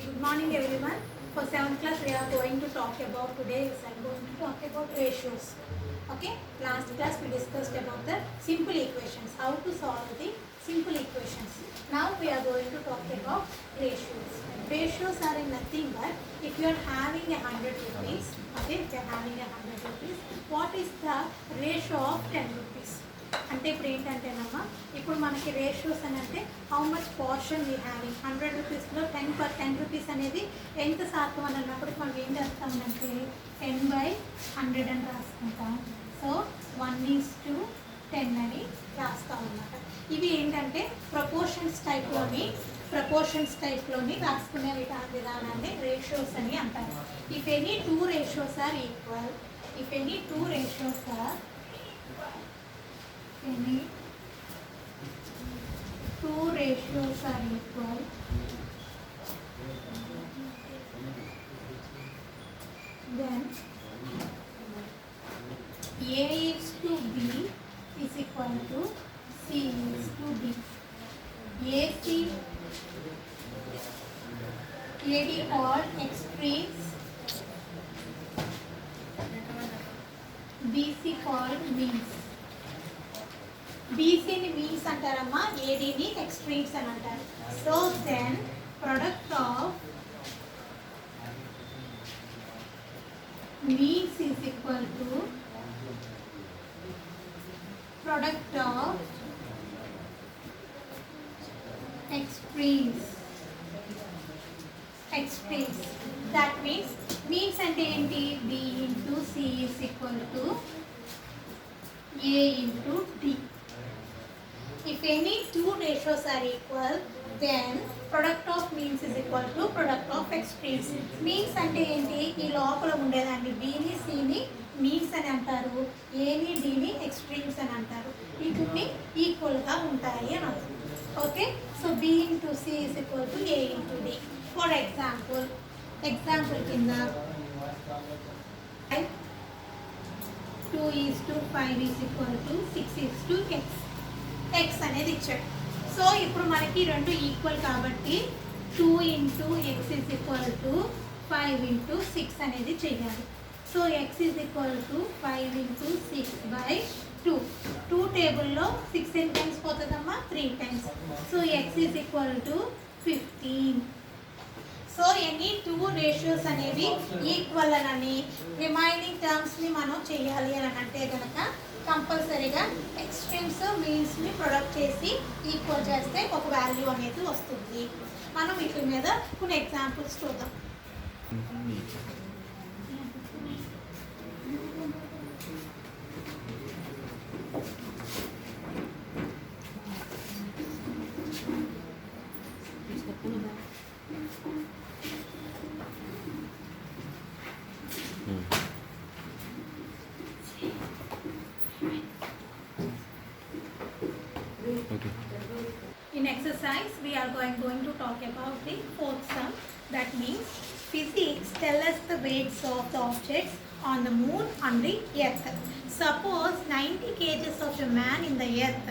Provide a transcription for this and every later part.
Good morning everyone. For 7th class we are going to talk about today is I'm going to talk about ratios. Okay, last class we discussed about the simple equations, how to solve the simple equations. Now we are going to talk about ratios. Ratios are nothing but if you are having 100 rupees, okay, if you are having 100 rupees, what is the ratio of 10 rupees? అంటే ఇప్పుడు ఏంటంటేనమ్మా ఇప్పుడు మనకి ratios అని అంటే how much portion we having 100 రూపీస్లో 10 rupees అనేది ఎంత శాతం అని అన్నప్పుడు మనం ఏం చేస్తామంటే 10/100 అని రాసుకుంటాం. సో 1:10 అని రాస్తాం అన్నమాట. ఇవి ఏంటంటే ప్రపోర్షన్స్ టైప్లోని రాసుకునే విధానాన్ని రేషియోస్ అని అంటారు. If any two ratios are equal, any two ratios are equal, then A is to B is equal to C is to D. AD called extremes, BC called means. BCని means అంటారమ్మా, ADని extremes అని అంటారు. So then product of means is equal to product of extremes. That means means అంటే ఏంటి? B into C is equal to A into D. If any two ratios are equal, then product of means is equal to product of extremes. Means అంటే ఏంటి? ఈ లోపల ఉండేదాన్ని Bని Cని means అని అంటారు, Aని Dని ఎక్స్ట్రీమ్స్ అని అంటారు. వీటిని ఈక్వల్గా ఉంటాయి అని అర్థం. Okay, so B into C is equal to A into D. For example కింద 2:5 is equal to 6:x. x అనేది ఇచ్చాడు. సో ఇప్పుడు మనకి రెండు ఈక్వల్ కాబట్టి 2 into x is equal to 5 into 6 అనేది చేయాలి. So x is equal to 5 into 6/2. 2 టేబుల్లో 6 ఎన్ని టైమ్స్ పోతుందమ్మా? 3 times. So x is equal to 15. So any two ratios అనేవి ఈక్వల్ అని రిమైనింగ్ టర్మ్స్ని మనం చేయాలి అని అంటే కనుక కంపల్సరీగా ఎక్స్ట్రీమ్స్ మీన్స్ని ప్రొడక్ట్ చేసి ఈక్వల్ చేస్తే ఒక వాల్యూ అనేది వస్తుంది. మనం వీటి మీద కొన్ని ఎగ్జాంపుల్స్ చూద్దాం. In exercise, we are going to talk about the fourth sum. That means physics tell us the weights of the objects on the moon and the earth. Suppose 90 kgs of a man in the earth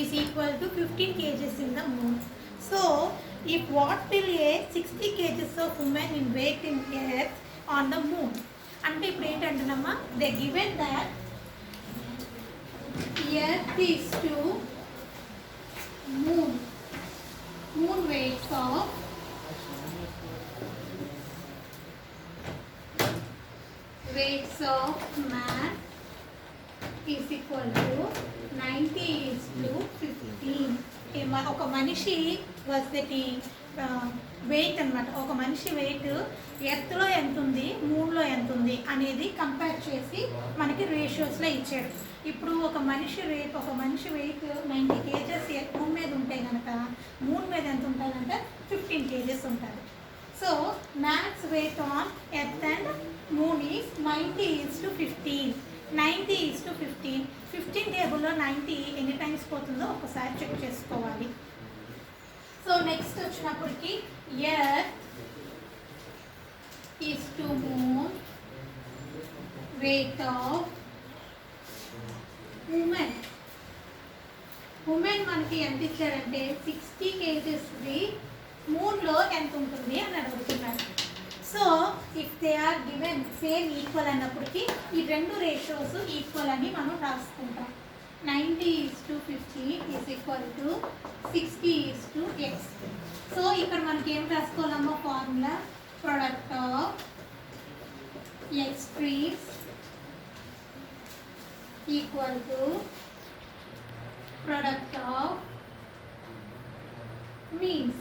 is equal to 15 kgs in the moon. So, if what will a 60 kgs of woman in weight in earth on the moon? అంటే ఇప్పుడు ఏంటంటున్నామా, they given that earth is to moon weights of man is equal to 90:15. ఒక మనిషి వర్సెటీ wait అనమాట. ఒక మనిషి wait ఎర్త్లో ఎంత ఉంది, మూన్లో ఎంత ఉంది అనేది కంపేర్ చేసి మనకి రేషియోస్లో ఇచ్చాడు. ఇప్పుడు ఒక మనిషి వెయిట్ 90 kgs మూన్ మీద ఉంటే కనుక మూన్ మీద ఎంత ఉంటుందంటే 15 kgs ఉంటుంది. So max weight on earth and moon is 90:15. 90:15. 15 టేబుల్లో 90 ఎన్ని టైమ్స్ పోతుందో ఒకసారి చెక్ చేసుకోవాలి. సో నెక్స్ట్ వచ్చినప్పటికి earth is to moon weight of women మనకి ఎంత ఇచ్చారంటే 60 kgs. మూన్లో ఎంత ఉంటుంది అని అడుగుతున్నాడు. So if they are given same equal అన్నప్పటికీ ఈ రెండు రేషియోస్ ఈక్వల్ అని మనం రాసుకుంటాం. 90:50 is equal to 60:x. So ఇక్కడ మనకి ఏం రాసుకోవాలమ్మా formula, product of extremes equal to product of means.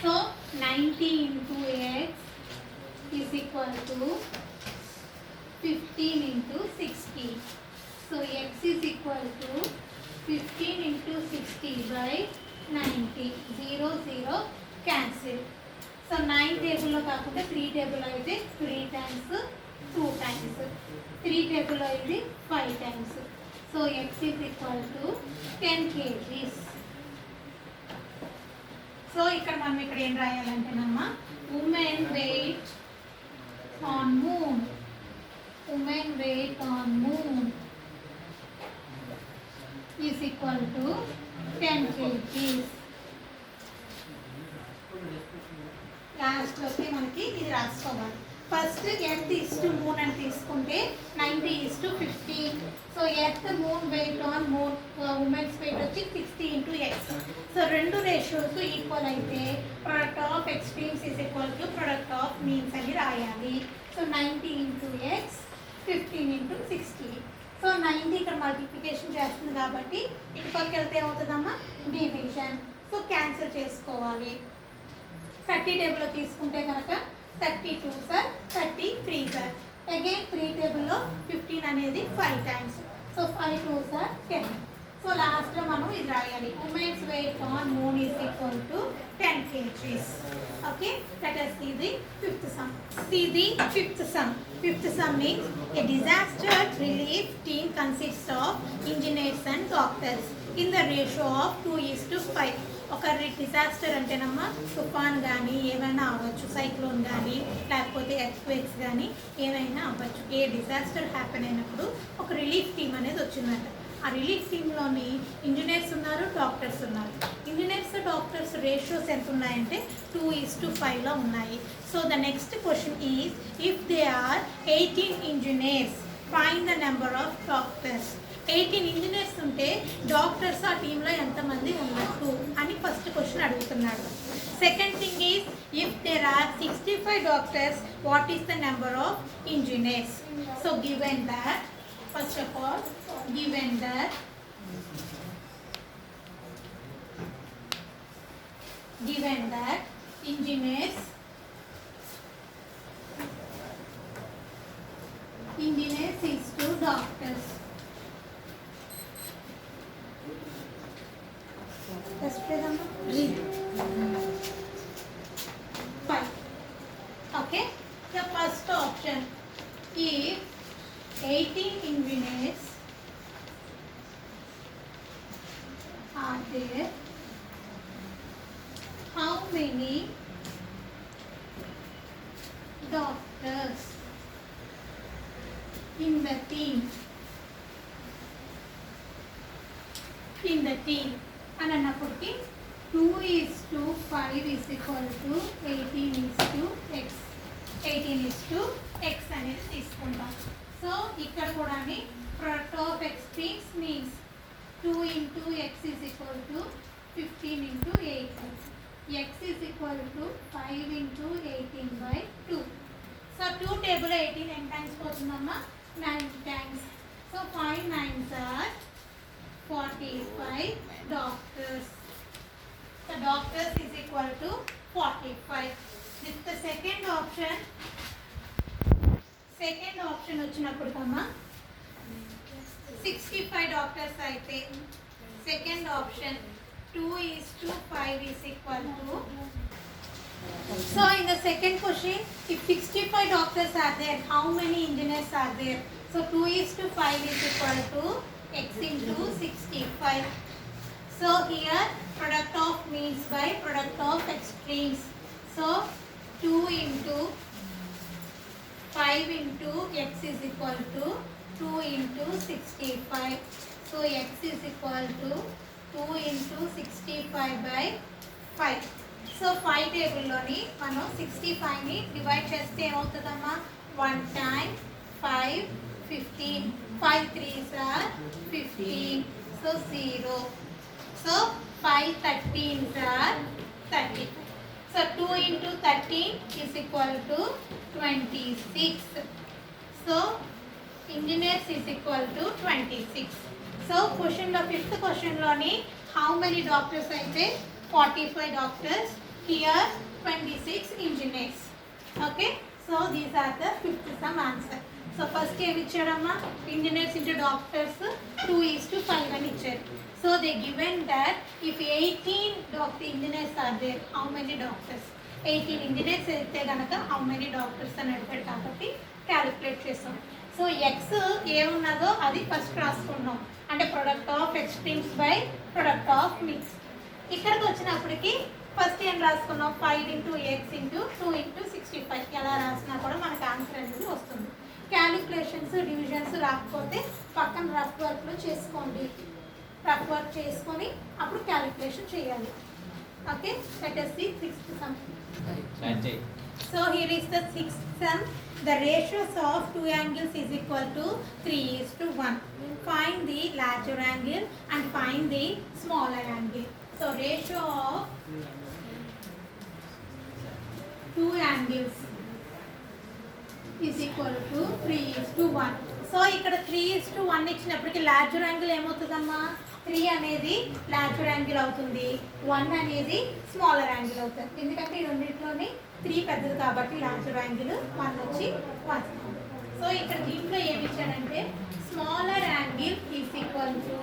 So 90 into x is equal to 15 into 60. So x is equal to 15 into 60 by 90. 0 0 cancel. So 9 table లో కాకుండా 3 table అయితే 3 times 2 times, 3 table అయితే 5 times. So x is equal to 10 kgs. సో ఇక్కడ మనం ఇక్కడ ఏం రాయాలంటేనమ్మా women weight on moon, women weight on moon is equal to 10 kgs. లాస్ట్లోకి మనకి ఇది రాసుకోవాలి. ఫస్ట్ ఎర్త్ ఇస్టు మూన్ అని తీసుకుంటే 90:50. So earth moon weight on moon, women's weight వచ్చి 60 into x. సో రెండు రేషియోస్ ఈక్వల్ అయితే product of extremes is equal to product of means అని రాయాలి. So 90 into x, 15 into 60. సో 90 ఇక్కడ మల్టిప్లికేషన్ చేస్తుంది కాబట్టి ఇటు పక్క వెళ్తే ఏమవుతుందమ్మా డివిజన్. సో క్యాన్సిల్ చేసుకోవాలి. 30 టేబుల్లో తీసుకుంటే కనుక 32 సార్, 33 సార్. అగైన్ 3 టేబుల్లో 15 అనేది 5 times. So 5 2 sir 10. సో లాస్ట్లో మనం ఇది రాయాలి. Women's weight on moon is equal to 10 kgs. Okay, let us see the fifth sum. See the fifth sum. Fifth sum means a disaster relief team consists of engineers and doctors in the ratio of 2:5. ఒక disaster అంటేనమ్మా తుఫాన్ కానీ ఏమైనా అవ్వచ్చు, cyclone కానీ లేకపోతే earthquakes కానీ ఏమైనా అవ్వచ్చు. ఏ డిజాస్టర్ హ్యాపెన్ అయినప్పుడు ఒక రిలీఫ్ టీమ్ అనేది వచ్చిందంట. ఆ రిలీఫ్ టీంలోని ఇంజనీర్స్ ఉన్నారు, డాక్టర్స్ ఉన్నారు. ఇంజనీర్స్ డాక్టర్స్ రేషియోస్ ఎంత ఉన్నాయంటే 2:5లో ఉన్నాయి. So the next question is if they are 18 engineers find the number of doctors. 18 engineers ఉంటే డాక్టర్స్ ఆ టీంలో ఎంతమంది ఉన్నట్టు అని ఫస్ట్ క్వశ్చన్ అడుగుతున్నాడు. Second thing is if there are 65 doctors what is the number of engineers. So given that, first of all given that engineers is to doctors. Let's play them. Read. 5. Okay. The first option. If 18 engineers are there, how many doctors in the team? And అన్నప్పటికీ 2:5 is equal to 18:x. 18:x అనేది తీసుకుంటాం. So ఇక్కడ కూడా product of extremes means 2 into x is equal to 15 into 8. X is equal to 5 into 18/2. So 2 table 18 n times పోతుందమ్మా 9 times. So 5 9s are 45 doctors. The doctors is equal to 45. With the second option వచ్చినప్పుడు కమ్మా 65 doctors అయితే second option 2:5 is equal to. So in the second question, if 65 doctors are there, how many engineers are there? So 2:5 is equal to x into 65. So here product of means by product of extremes. So 2 into 5 into x is equal to 2 into 65. So x is equal to 2 into 65/5. 5. So 5 టేబుల్లోని మనం 65ని divide చేస్తే ఏమవుతుందమ్మా 1 time 5 15 5 3s are 15 so 0 so 5 13s are 30 so 2 into 13 is equal to 26 so engineers is equal to 26 so question lo 5th question loni how many doctors అయితే 45 doctors here 26 engineers okay so these are the 5th sum answer so first ఏమి ఇచ్చాడమ్మా engineers into doctors 2:5 అని ఇచ్చారు so they given that if 18 doctor engineers are there how many doctors 18 engineers అయితే గనక how many doctors అని అడిగాడు కాబట్టి calculate చేసాం so x ఏమున్నదో అది ఫస్ట్ రాసుకున్నాం అంటే product of extremes by product of mix ఇక్కడికి వచ్చినప్పటికి ఫస్ట్ ఏం రాసుకున్నాం 5 into x into 2 into 65 ఎలా రాసినా కూడా మనకు ఆన్సర్ అనేది వస్తుంది క్యాలిక్యులేషన్స్ డివిజన్స్ రాకపోతే పక్కన రఫ్ వర్క్లో చేసుకోండి రఫ్ వర్క్ చేసుకొని అప్పుడు క్యాలిక్యులేషన్ చేయాలి okay let us see 6th sum so here is the 6th sum the ratios of two angles is equal to 3:1 find the larger angle and find the smaller angle so ratio of two angles is equal to 3:1 so ఇక్కడ 3:1 ఇచ్చినప్పటికీ larger angle ఏమవుతుందమ్మా 3 అనేది larger angle అవుతుంది 1 అనేది smaller angle అవుతుంది ఎందుకంటే ఈ రెండింటిలోని 3 పెద్దది కాబట్టి లార్జర్ యాంగిల్ 1 వచ్చి 1 సో ఇక్కడ దీంట్లో ఏమి ఇచ్చాడంటే smaller angle is equal to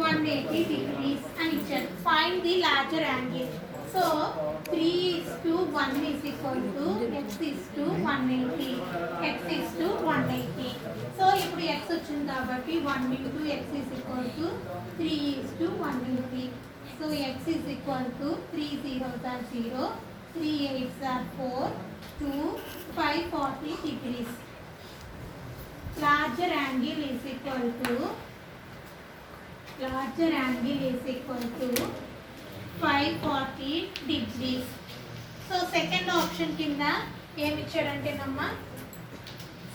180 degrees అని ఇచ్చాడు find the larger angle so 3:1 is equal to x is to 180 x is to 180 so ఇప్పుడు x వచ్చింది కాబట్టి 1 into x is equal to 3 is to 180 so x is equal to 3 zeros are 0 3 8s are 4 2 540 degrees larger angle is equal to 540 degrees so second option కింద ఏమి ఇచ్చాడంటేనమ్మా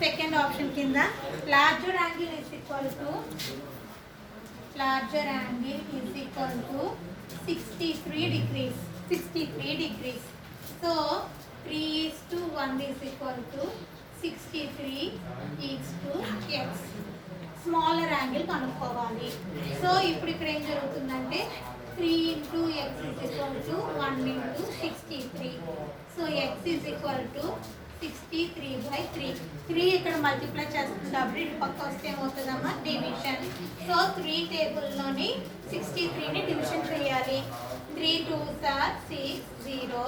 second option కింద larger angle is equal to 63 degrees so 3:1 is equal to 63 is to x smaller angle కనుక్కోవాలి so ఇప్పుడు ఇక్కడ ఏం జరుగుతుందంటే 3 into x is equal to 1 into 63 so x is equal to 63/3 3 ఇక్కడ multiply చేస్తుంది కాబట్టి ఇటు పక్క వస్తే ఏమవుతుందమ్మా డివిజన్ సో 3 టేబుల్లోని 63ని డివిజన్ చేయాలి 3 2s are 6 0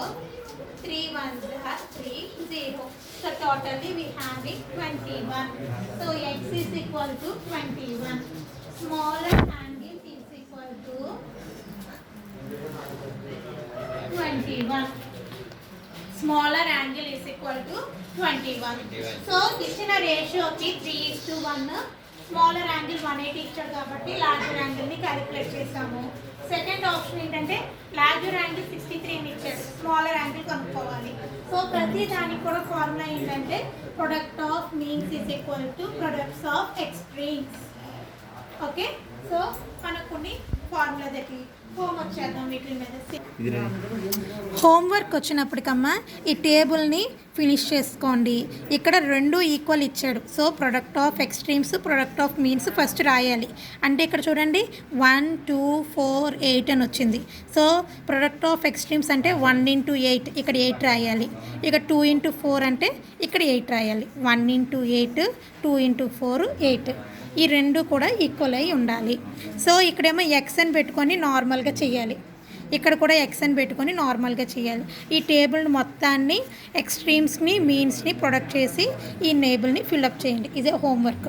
3 1s are 3 0 so totally we have it 21 so x is equal to 21 smaller angle is equal to 21 smaller angle is equal to 21 so ఇచ్చిన రేషియోకి 3:1 smaller angle 180 ఇచ్చాడు కాబట్టి larger యాంగిల్ని calculate చేసాము second option ఏంటంటే larger angle 63 ఇచ్చాడు smaller angle కనుక్కోవాలి so ప్రతి దానికి కూడా ఫార్ములా ఏంటంటే product of means is equal to products of extremes okay so మనకు కొన్ని ఫార్ములా దగ్గర హోంవర్క్ చేద్దాం వీటి మీద హోంవర్క్ వచ్చినప్పటికమ్మా ఈ టేబుల్ని ఫినిష్ చేసుకోండి ఇక్కడ 2 ఈక్వల్ ఇచ్చాడు so product of extremes product of means first రాయాలి అంటే ఇక్కడ చూడండి 1 2 4 8 అని వచ్చింది సో ప్రొడక్ట్ ఆఫ్ ఎక్స్ట్రీమ్స్ అంటే 1 into 8 ఇక్కడ 8 రాయాలి ఇక 2 into 4 అంటే ఇక్కడ 8 రాయాలి 1 into 8 2 into 4 8 ఈ రెండు కూడా ఈక్వల్ అయి ఉండాలి సో ఇక్కడేమో ఎక్స్ అని పెట్టుకొని నార్మల్గా చేయాలి ఇక్కడ కూడా ఎక్స్ అని పెట్టుకొని నార్మల్గా చేయాలి ఈ టేబుల్ మొత్తాన్ని ఎక్స్ట్రీమ్స్ని మీన్స్ని ప్రొడక్ట్ చేసి ఈ టేబుల్ని ఫిల్అప్ చేయండి ఇదే హోంవర్క్